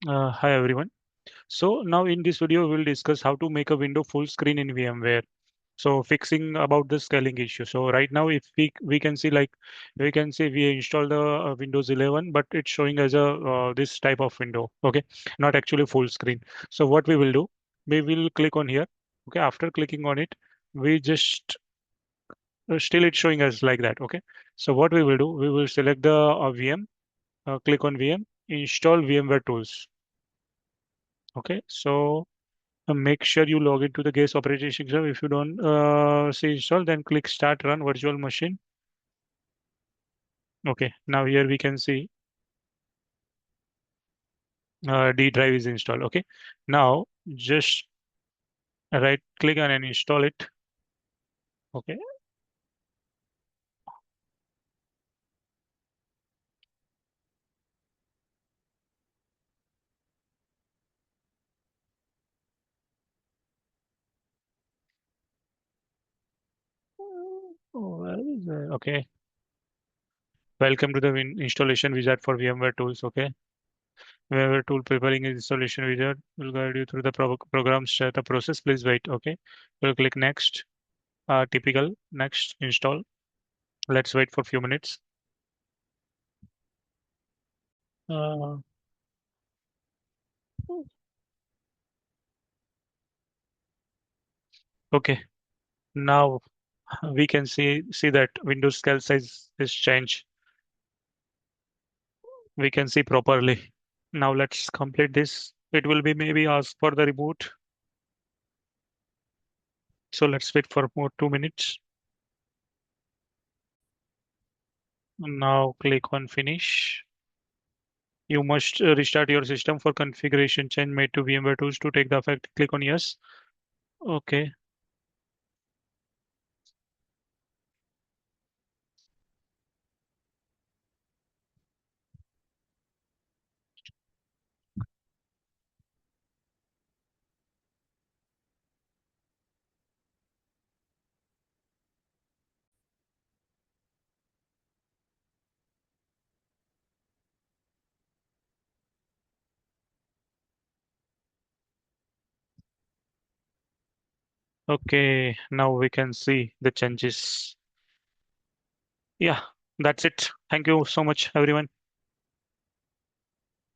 Hi everyone. So now in this video we'll discuss how to make a window full screen in VMware. So fixing about the scaling issue. So right now if we can see like we can say we installed the Windows 11, but it's showing as a this type of window. Okay, not actually full screen. So what we will do, we will click on here. Okay, after clicking on it, we just still it's showing us like that. Okay, so what we will do, we will select the VM, click on VM, install VMware tools. Okay, so make sure you log into the guest operating system. If you don't see install, then click start run virtual machine. Okay, now here we can see D drive is installed. Okay, now just right click on and install it. Okay, oh, where is it? Okay, welcome to the installation wizard for VMware tools. Okay, VMware tool preparing installation wizard will guide you through the program start the process. Please wait. Okay, we'll click next. Typical next install. Let's wait for few minutes. Uh, okay, now we can see that Windows scale size is changed. We can see properly. Now let's complete this. It will be maybe ask for the reboot. So let's wait for more 2 minutes. Now click on finish. You must restart your system for configuration change made to VMware tools to take the effect. Click on yes. Okay. Okay. Now we can see the changes. Yeah, that's it. Thank you so much, everyone.